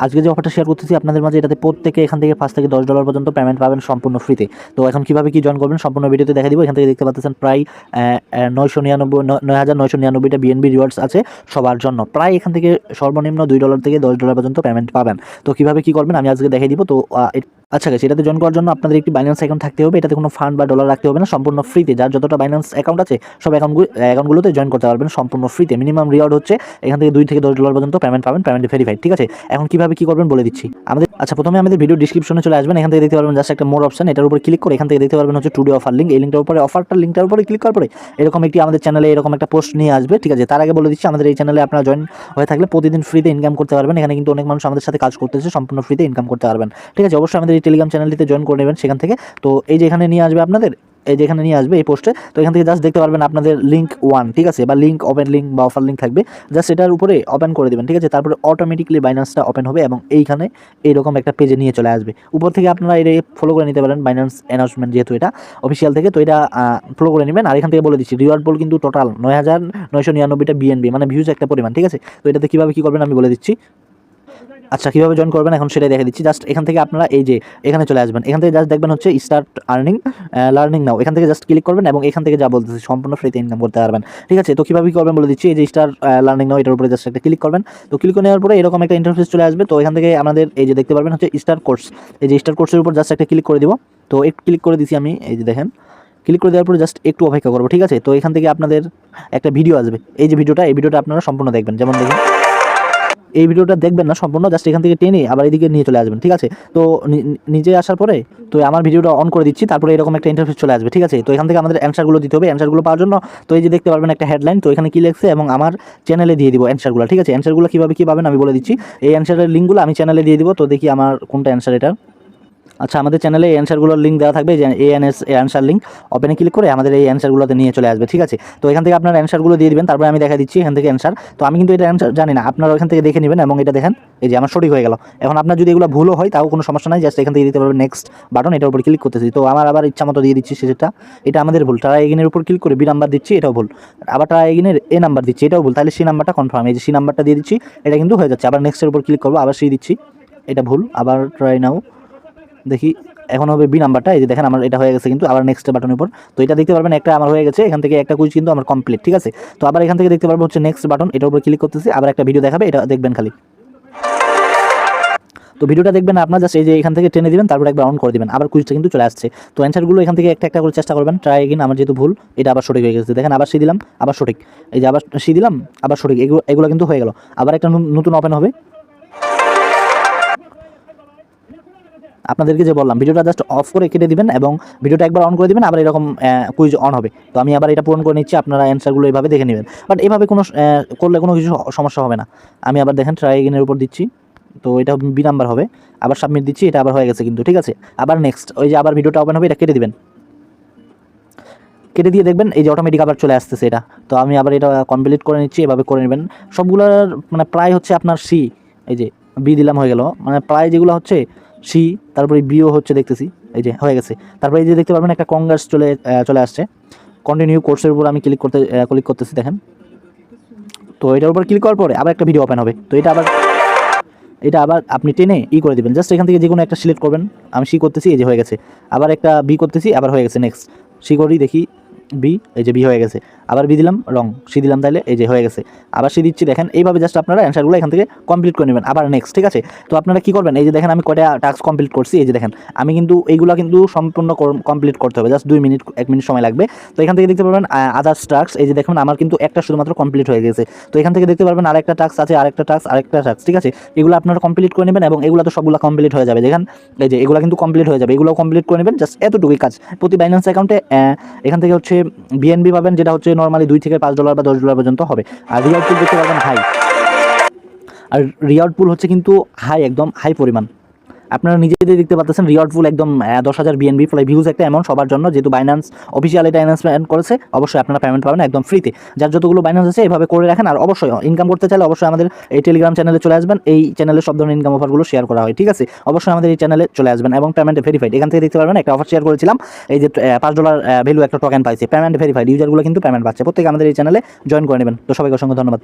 আজকে যে অফারটা শেয়ার করতেছি আপনাদের মাঝে, এটাতে প্রত্যেকে এখান থেকে $5 থেকে $10 পর্যন্ত পেমেন্ট পাবেন সম্পূর্ণ ফ্রিতে। তো এখন কিভাবে কি জয়েন করবেন সম্পূর্ণ ভিডিওতে দেখা দিব। এখান থেকে দেখতে পাচ্ছেন প্রায় 9,999টা বিএনবি রিওয়ার্ডস আছে সবার জন্য। প্রায় এখান থেকে সর্বনিম্ন $2 থেকে $10 পর্যন্ত পেমেন্ট পাবেন। তো কিভাবে কি করবেন আমি আজকে দেখিয়ে দিব। তো আচ্ছা গাইস, এটাতে জয়েন করার জন্য আপনাদের একটি বাইন্যান্স অ্যাকাউন্ট থাকতে হবে। এটাতে কোনো ফান্ড বা ডলার রাখতে হবে না, সম্পূর্ণ ফ্রিতে। যার যতটা বাইন্যান্স অ্যাকাউন্ট আছে সব অ্যাকাউন্টগুলোতে জয়েন করতে পারবেন সম্পূর্ণ ফ্রিতে। মিনিমাম রিওয়ার্ড হচ্ছে এখান থেকে $2 থেকে $10 পর্যন্ত পেমেন্ট পাবেন, পেমেন্ট ভেরিফাইড। ঠিক আছে, এখন কিভাবে কি করবেন বলে দিচ্ছি। প্রথমে আমাদের ভিডিও ডিসক্রিপশনে চলে আসবেন। এখান থেকে দেখতে পারবেন জাস্ট একটা মোর অপশন, এটার উপর ক্লিক করে এখান থেকে দেখতে পারবেন হচ্ছে টুডে অফার লিঙ্ক। এই লিঙ্কটার উপরে লিঙ্কটার উপরে ক্লিক করার পরে এরকম একটি আমাদের চ্যানেলে এরকম একটা পোস্ট নিয়ে আসবে। ঠিক আছে, তার আগে বলে দিচ্ছি আমাদের এই চ্যানেলে আপনারা জয়েন হয়ে থাকলে প্রতিদিন ফ্রিতে ইনকাম করতে পারবেন। এখানে কিন্তু অনেক মানুষ আমাদের সাথে কাজ করতেছে, সম্পূর্ণ ফ্রিতে ইনকাম করতে পারবেন। ঠিক আছে, অবশ্যই আমাদের এই টেলিগ্রাম চ্যানেলটিতে জয়েন করে নেবেন সেখান থেকে। তো এই যে এখানে নিয়ে আসবে আপনাদের, এই যে এখানে নিয়ে আসবে এই পোস্টে। তো এখান থেকে জাস্ট দেখতে পারবেন আপনাদের লিঙ্ক 1, ঠিক আছে, বা লিঙ্ক ওপেন লিঙ্ক বা অফার লিঙ্ক থাকবে, জাস্ট এটার উপরে ওপেন করে দেবেন। ঠিক আছে, তারপরে অটোমেটিকলি বাইন্যান্সটা ওপেন হবে এবং এইখানে এইরকম একটা পেজে নিয়ে চলে আসবে। উপর থেকে আপনারা এটা ফলো করে নিতে পারেন, বাইন্যান্স অ্যানাউন্সমেন্ট যেহেতু এটা অফিসিয়াল থেকে, তো এটা ফলো করে নেবেন। আর এখান থেকে বলে দিচ্ছি রিওয়ার্ড পুল কিন্তু টোটাল 9,999টা বিএনবি, মানে ভিউজ একটা পরিমাণ। ঠিক আছে, তো এটাতে কীভাবে কী করবেন আমি বলে দিচ্ছি। আচ্ছা, কীভাবে জয়েন করবেন এখন সেটাই দেখে দিচ্ছি। জাস্ট এখান থেকে আপনারা এই যে এখানে চলে আসবেন, এখান থেকে জাস্ট দেখবেন হচ্ছে স্টার্ট লার্নিং নাও। এখান থেকে জাস্ট ক্লিক করবেন এবং এখান থেকে যা বলতেছি সম্পূর্ণ ফ্রিতে ইনকাম করতে পারবেন। ঠিক আছে, তো কীভাবে করবেন বলে দিচ্ছি। এই যে স্টার্ট লার্নিং নাও, এটার উপরে জাস্ট একটা ক্লিক করবেন। তো ক্লিক নেওয়ার পরে এরকম একটা ইন্টারফেস চলে আসবে। তো এখান থেকে আমাদের এই যে দেখতে পারবেন হচ্ছে স্টার কোর্স, এই যে স্টার কোর্সের উপর জাস্ট একটা ক্লিক করে দিব। তো একটু ক্লিক করে দিছি আমি, এই যে দেখেন ক্লিক করে দেওয়ার পরে জাস্ট একটু অপেক্ষা করবো। ঠিক আছে, তো এখান থেকে আপনাদের একটা ভিডিও আসবে, এই যে ভিডিওটা, এই ভিডিওটা আপনারা সম্পূর্ণ দেখবেন। যেমন দেখেন এই ভিডিওটা দেখবেন না সম্পূর্ণ, জাস্ট এখান থেকে টেনে আবার এদিকে নিয়ে চলে আসবেন। ঠিক আছে, তো নিজে আসার পরে তো আমার ভিডিওটা অন করে দিচ্ছি, তারপরে এরকম একটা ইন্টারফেস চলে আসবে। ঠিক আছে, তো এখান থেকে আমাদের অ্যান্সারগুলো দিতে হবে। অ্যান্সারগুলো পাওয়ার জন্য তো এই যে দেখতে পারবেন একটা হেডলাইন, তো এখানে কি লিখছে এবং আমার চ্যানেলে দিয়ে দিব অ্যান্সারগুলো। ঠিক আছে, অ্যান্সারগুলো কীভাবে কী পাবেন আমি বলে দিচ্ছি। এই অ্যান্সারের লিঙ্কগুলো আমি চ্যানেলে দিয়ে দিব। তো দেখি আমার কোনটা অ্যান্সার এটা। আচ্ছা, আমাদের চ্যানেলে এই অ্যান্সারগুলোর লিঙ্ক দেওয়া থাকবে, যে ANS অ্যান্সার লিঙ্ক, ওপেনে ক্লিক করে আমাদের এই অ্যান্সারগুলোতে নিয়ে চলে আসবে। ঠিক আছে, তো এখান থেকে আপনার অ্যান্সারগুলো দিয়ে দিবেন, তারপরে আমি দেখা দিচ্ছি এখান থেকে অ্যান্সার। তো আমি কিন্তু এটা অ্যান্সার জানি না, আপনারা এখান থেকে দেখে নেবেন এবং এটা দেখেন এই যে আমার সঠিক হয়ে গেল। এখন আপনার যদি এগুলো ভুলও হয় তাও কোনো সমস্যা নাই, জাস্ট এখান থেকে দিতে পারবেন নেক্সট বাটন, এটার উপর ক্লিক করতেছি। তো আমার আবার ইচ্ছা মতো দিয়ে দিচ্ছি সেটা, এটা আমাদের ভুল। ট্রাই এগেনের উপর ক্লিক করে B নাম্বার দিচ্ছি, এটাও ভুল। আবার ট্রাই এগেনের A নাম্বার দিচ্ছি, এটাও ভুল। তাহলে C নাম্বারটা কনফার্ম, এই যে C নাম্বারটা দিয়ে দিচ্ছি, এটা কিন্তু হয়ে যাচ্ছে। আবার নেক্সটের উপর ক্লিক করবো, আবার C দিচ্ছি, এটা ভুল। আবার ট্রাই নাও, দেখি এখন হবে B নাম্বারটা, এই যে দেখেন আমার এটা হয়ে গেছে কিন্তু। আবার নেক্সট বাটনের উপর, তো এটা দেখতে পারবেন একটা আমার হয়ে গেছে, এখান থেকে একটা কুইজ কিন্তু আমার কমপ্লিট। ঠিক আছে, তো আবার এখান থেকে দেখতে পারবো হচ্ছে নেক্সট বাটন, এটার উপর ক্লিক করতেছি, আবার একটা ভিডিও দেখাবে, এটা দেখবেন খালি। তো ভিডিওটা দেখবেন আপনার, জাস্ট এই যে এখান থেকে টেনে দিবেন, তারপর একবার অন করে দিবেন, আবার কুইজটা কিন্তু চলে আসছে। তো অ্যান্সারগুলো এখান থেকে একটা একটা করে চেষ্টা করবেন। ট্রাই এগেইন, আমার যেহেতু ভুল এটা আবার সঠিক হয়ে গেছে, দেখেন আবার C দিলাম, আবার সঠিক, এই যে আবার C দিলাম, আবার সঠিক, এগুলো কিন্তু হয়ে গেল। আবার একটা নতুন ওপেন হবে। আপনাদেরকে যে বললাম ভিডিওটা জাস্ট অফ করে কেটে দিবেন এবং ভিডিওটা একবার অন করে দিবেন, আবার এরকম কুইজ অন হবে। তো আমি আবার এটা পূরণ করে নিচ্ছি, আপনারা অ্যান্সারগুলো এইভাবে দেখে নেবেন। বাট এভাবে কোনো করলে কোনো কিছু সমস্যা হবে না। আমি আবার দেখেন ট্রাই এগেনের উপর দিচ্ছি, তো এটা B নাম্বার হবে। আবার সাবমিট দিচ্ছি, এটা আবার হয়ে গেছে কিন্তু। ঠিক আছে, আবার নেক্সট, ওই যে আবার ভিডিওটা ওপেন হবে, এটা কেটে দিবেন। কেটে দিয়ে দেখবেন এই যে অটোমেটিক আবার চলে আসতেছে এটা। তো আমি আবার এটা কমপ্লিট করে নিচ্ছি, এভাবে করে নেবেন সবগুলোর। মানে প্রায় হচ্ছে আপনার C, এই যে B দিলাম, হয়ে গেল। মানে প্রায় যেগুলো হচ্ছে C, তারপরে Bও হচ্ছে দেখতেছি, এই যে হয়ে গেছে। তারপরে এই যে দেখতে পারবেন একটা কংগ্রেস চলে আসছে। কন্টিনিউ কোর্সের উপর আমি ক্লিক করতেছি, দেখেন। তো এটার উপর ক্লিক করার পরে আবার একটা ভিডিও ওপেন হবে। তো এটা আবার আপনি টেনে করে দিবেন, জাস্ট এখান থেকে যে কোনো একটা সিলেক্ট করবেন। আমি C করতেছি, এই যে হয়ে গেছে। আবার একটা B করতেছি, আবার হয়ে গেছে। নেক্সট C করি, দেখি B, এই যে B হয়ে গেছে। আবার B দিলাম, রং C দিলাম, তাহলে এই যে হয়ে গেছে। আবার C দিচ্ছি, দেখেন এইভাবে জাস্ট আপনারা অ্যান্সারগুলো এখান থেকে কমপ্লিট করে নেবেন। আবার নেক্সট, ঠিক আছে। তো আপনারা কি করবেন, এই যে দেখেন আমি কয়টা টাস্ক কমপ্লিট করছি, এই যে দেখেন আমি কিন্তু এইগুলো কিন্তু সম্পূর্ণ কমপ্লিট করতে হবে, জাস্ট 1 মিনিট সময় লাগবে। তো এখান থেকে দেখতে পারবেন আদার্স টাস্ক, এই যে দেখুন আমার কিন্তু একটা শুধুমাত্র কমপ্লিট হয়ে গেছে। তো এখান থেকে দেখতে পারবেন আরেকটা টাস্ক আছে, আরেকটা টাস্ক, ঠিক আছে। এগুলো আপনারা কমপ্লিট করে নেবেন এবং এগুলো তো সবগুলো কমপ্লিট হয়ে যাবে। দেখেন এই যে এগুলো কিন্তু কমপ্লিট হয়ে যাবে, এগুলো কমপ্লিট করে নেবেন। জাস্ট এতটুকুই কাজ। প্রতি বাইন্যান্স অ্যাকাউন্টে এখান থেকে হচ্ছে BNB পাবেন, যেটা হচ্ছে নর্মালি $2 থেকে $5 বা $10 পর্যন্ত হবে। আর রিওয়ার্ড পুল দেখতে পারবেন হাই, আর রিওয়ার্ড পুল হচ্ছে কিন্তু হাই, একদম হাই পরিমাণ। আপনারা নিজেদের দেখতে পাচ্ছেন রিওয়ার্ড পুল একদম 10,000 BNB ফ্লাই ভিউজ একটা অ্যামাউন্ট সবার জন্য। যেহেতু বাইন্যান্স অফিসিয়াল এটা অ্যানাউন্সমেন্ট করেছে, অবশ্যই আপনারা পেমেন্ট পাবেন একদম ফ্রিতে। যার যতগুলো বাইন্যান্স আছে এভাবে করে রাখেন। আর অবশ্যই ইনকাম করতে চাইলে অবশ্যই আমাদের এই টেলিগ্রাম চ্যানেলে চলে আসবেন। এই চ্যানেলে সব ধরনের ইনকাম অফারগুলো শেয়ার করা হয়, ঠিক আছে। অবশ্যই আমাদের এই চ্যানেলে চলে আসবেন এবং পেমেন্ট ভেরিফাইড। এখান থেকে দেখতে পারবেন একটা অফার শেয়ার করেছিলাম, এই যে $5 ভ্যালু একটা টোকেন পাইছে, পেমেন্ট ভেরিফাইড। ইউজারগুলো কিন্তু পেমেন্ট পাচ্ছে। প্রত্যেকে আমাদের এই চ্যানেলে জয়েন করে নেবেন। তো সবাইকে অসংখ্য ধন্যবাদ।